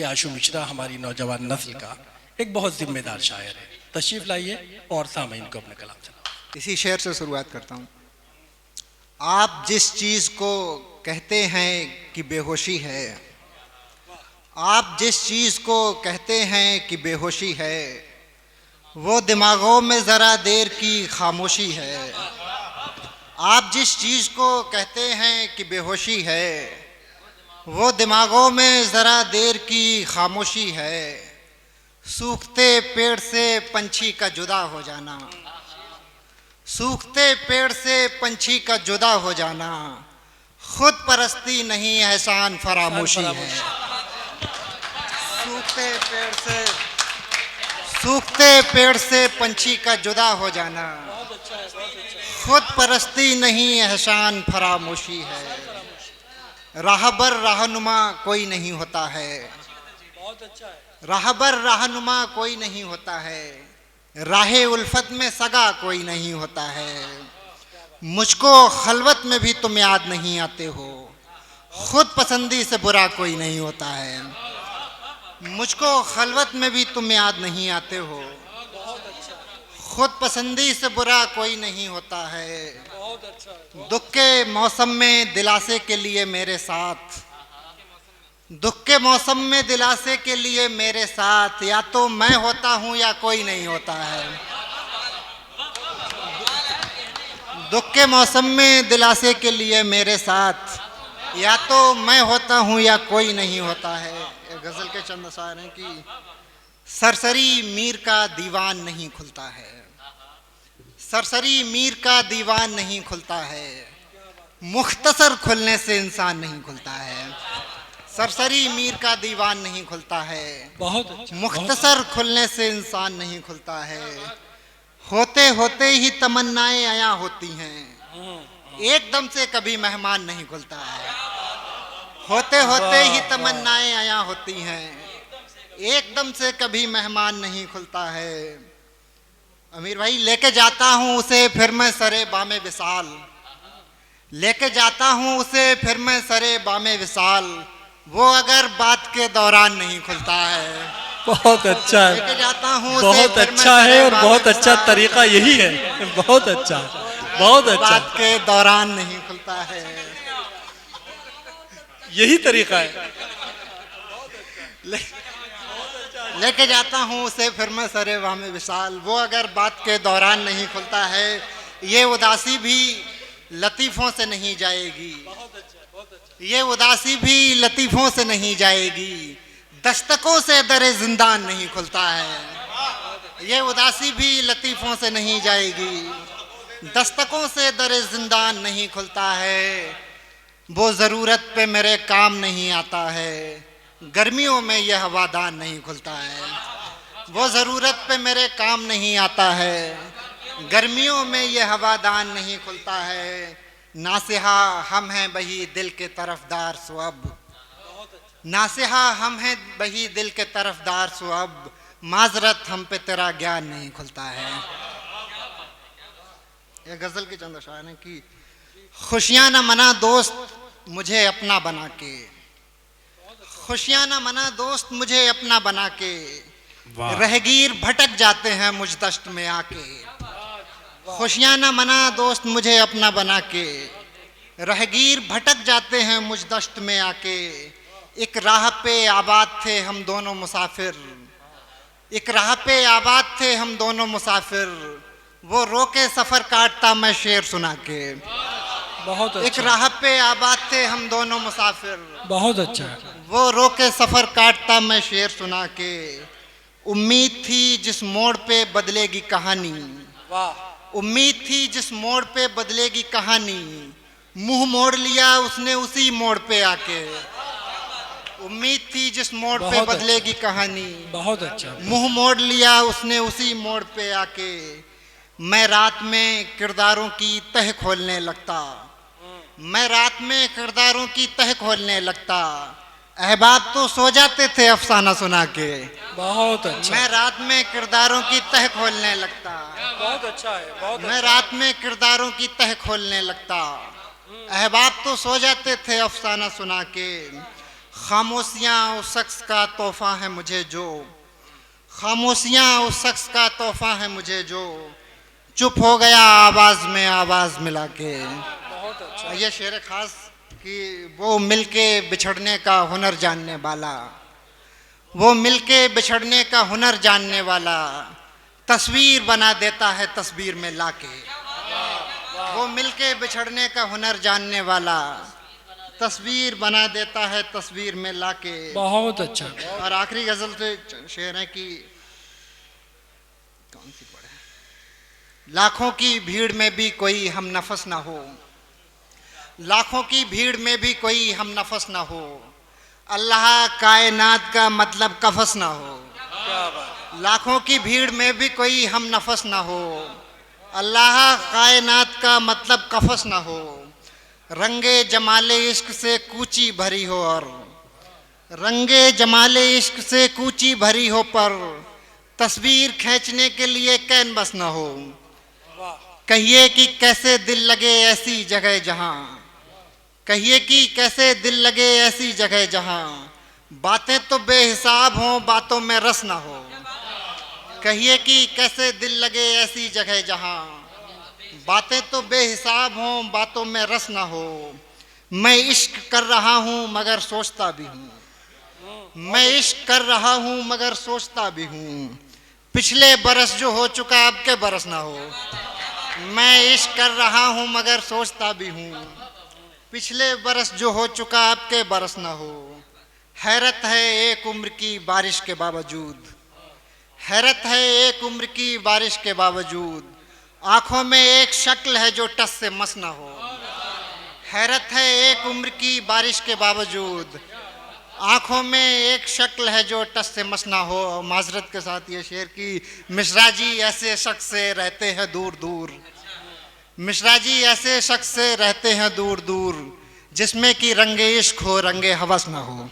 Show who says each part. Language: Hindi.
Speaker 1: कि आशु मिश्रा हमारी नौजवान नस्ल का एक बहुत जिम्मेदार शायर है। तशरीफ लाइए और सामईन को अपने कलाम सुनाओ।
Speaker 2: इसी शेर से शुरुआत करता हूँ। आप जिस चीज को कहते हैं कि बेहोशी है, आप जिस चीज को कहते हैं कि बेहोशी है, वो दिमागों में जरा देर की खामोशी है। आप जिस चीज को कहते हैं कि बेहोशी है, वो दिमागों में जरा देर की खामोशी है। सूखते पेड़ से पंछी का जुदा हो जाना, सूखते पेड़ से पंछी का जुदा हो जाना, खुद परस्ती नहीं एहसान फरामोशी है। सूखते पेड़ से पंछी का जुदा हो जाना, खुद परस्ती नहीं एहसान फरामोशी है। राहबर रहनुमा कोई नहीं होता है, राहबर रहनुमा कोई नहीं होता है, राहे उल्फत में सगा कोई नहीं होता है। मुझको खलवत में भी तुम याद नहीं आते हो, खुद पसंदी से बुरा कोई नहीं होता है। मुझको खलवत में भी तुम याद नहीं आते हो, खुद पसंदी से बुरा कोई नहीं होता है। दुख के मौसम में दिलासे के लिए मेरे साथ, दुख के मौसम में दिलासे के लिए मेरे साथ, या तो मैं होता हूं या कोई नहीं होता है। दुख के मौसम में दिलासे के लिए मेरे साथ, या तो मैं होता हूं या कोई नहीं होता है। गजल के चंद अशार हैं कि सरसरी मीर का दीवान नहीं खुलता है, सरसरी मीर का दीवान नहीं खुलता है, मुख्तसर खुलने से इंसान नहीं खुलता है। सरसरी मीर का दीवान नहीं खुलता है, मुख्तसर खुलने से इंसान नहीं खुलता है। होते होते ही तमन्नाएं आया होती हैं, एकदम से कभी मेहमान नहीं खुलता है। होते होते ही तमन्नाएं आया होती हैं, एकदम से कभी मेहमान नहीं खुलता है। अमीर भाई, लेके जाता हूँ उसे फिर मैं सरे बामे विसाल, लेके जाता हूँ उसे फिर मैं सरे बामे विसाल, वो अगर बात के दौरान नहीं खुलता है।
Speaker 1: बहुत अच्छा है,
Speaker 2: लेके जाता हूँ
Speaker 1: बहुत अच्छा है और बहुत अच्छा तरीका यही है। बहुत अच्छा, बहुत अच्छा,
Speaker 2: बात के दौरान नहीं खुलता है,
Speaker 1: यही तरीका है।
Speaker 2: लेके जाता हूँ उसे फिर मैं सरे बामे विशाल, वो अगर बात के दौरान नहीं खुलता है। ये उदासी भी लतीफ़ों से नहीं जाएगी, ये उदासी भी लतीफ़ों से नहीं जाएगी, दस्तकों से दरे जिंदान नहीं खुलता है। ये उदासी भी लतीफ़ों से नहीं जाएगी, दस्तकों से दरे जिंदान नहीं खुलता है। वो ज़रूरत पे मेरे काम नहीं आता है, गर्मियों में यह हवादान नहीं खुलता है। वो ज़रूरत पे मेरे काम नहीं आता है, गर्मियों में यह हवादान नहीं खुलता है। नासिहा हम हैं बही दिल के तरफदार सो अब, नासिहा हम हैं बही दिल के तरफदार सो अब, माजरत हम पे तेरा ज्ञान नहीं खुलता है। यह गज़ल की चंद अशार हैं कि खुशियाँ न मना दोस्त मुझे अपना बना के, खुशियाँ न मना दोस्त मुझे अपना बना के, रहगीर भटक जाते हैं मुझ दश्त में आके। खुशियाँ न मना दोस्त मुझे अपना बना के, रहगीर भटक जाते हैं मुझ दश्त में आके। एक राह पे आबाद थे हम दोनों मुसाफिर, एक राह पे आबाद थे हम दोनों मुसाफिर, वो रोके सफ़र काटता मैं शेर सुना के।
Speaker 1: बहुत अच्छा,
Speaker 2: एक राह पे आबाद थे हम दोनों मुसाफिर,
Speaker 1: बहुत अच्छा,
Speaker 2: वो रोके सफ़र काटता मैं शेर सुना के। उम्मीद थी जिस मोड़ पे बदलेगी कहानी, उम्मीद थी जिस मोड़ पे बदलेगी कहानी, मुंह मोड़ लिया उसने उसी मोड़ पे आके। उम्मीद थी जिस मोड़ पे बदलेगी कहानी,
Speaker 1: बहुत अच्छा,
Speaker 2: मुंह मोड़ लिया उसने उसी मोड़ पे आके। मैं रात में किरदारों की तह खोलने लगता, मैं रात में किरदारों की तह खोलने लगता, अहबाब तो सो जाते थे अफसाना सुना के।
Speaker 1: बहुत अच्छा,
Speaker 2: मैं रात में किरदारों की तह खोलने लगता,
Speaker 1: बहुत अच्छा है, बहुत
Speaker 2: मैं रात में किरदारों की तह खोलने लगता, अहबाब तो सो जाते थे अफसाना सुना के। खामोशियाँ उस शख्स का तोहफा है मुझे जो, खामोशियाँ उस शख्स का तोहफा है मुझे जो चुप हो गया आवाज़ में आवाज़ मिला के।
Speaker 1: बहुत अच्छा।
Speaker 2: ये शेर खास कि वो मिलके बिछड़ने का हुनर जानने वाला, वो मिलके बिछड़ने का हुनर जानने वाला तस्वीर बना देता है तस्वीर में लाके। वो मिलके बिछड़ने का हुनर जानने वाला तस्वीर बना देता है तस्वीर में लाके।
Speaker 1: बहुत अच्छा।
Speaker 2: और आखिरी गजल से शेर है कि कौन सी पढ़े, लाखों की भीड़ में भी कोई हम नफस ना हो, लाखों की भीड़ में भी कोई हम नफस ना हो, अल्लाह कायनात का मतलब कफस ना हो।
Speaker 1: क्या बात।
Speaker 2: लाखों की भीड़ में भी कोई हम नफस ना हो, अल्लाह कायनात का मतलब कफस ना हो। रंगे जमाले इश्क से कूची भरी हो और रंगे जमाले इश्क से कूची भरी हो पर तस्वीर खींचने के लिए कैनवस ना हो। कहिए कि कैसे दिल लगे ऐसी जगह जहां, कहिए कि कैसे दिल लगे ऐसी जगह जहां बातें तो बेहिसाब हों बातों में रस ना हो। कहिए कि कैसे दिल लगे ऐसी जगह जहां बातें तो बेहिसाब हों बातों में रस ना हो। मैं इश्क कर रहा हूं मगर सोचता भी हूं, मैं इश्क कर रहा हूं मगर सोचता भी हूं पिछले बरस जो हो चुका अब के बरस ना हो। मैं इश्क कर रहा हूं मगर सोचता भी हूं पिछले बरस जो हो चुका अब के बरस ना हो। हैरत है एक उम्र की बारिश के बावजूद, हैरत है एक उम्र की बारिश के बावजूद आंखों में एक शक्ल है जो टस से मस ना हो। हैरत है एक उम्र की बारिश के बावजूद आंखों में एक शक्ल है जो टस से मस ना हो। माजरत के साथ ये शेर की मिश्रा जी ऐसे शख्स से रहते हैं दूर दूर, मिश्रा जी ऐसे शख्स से रहते हैं दूर दूर जिसमें कि रंगे इश्क हो रंगे हवस ना हो।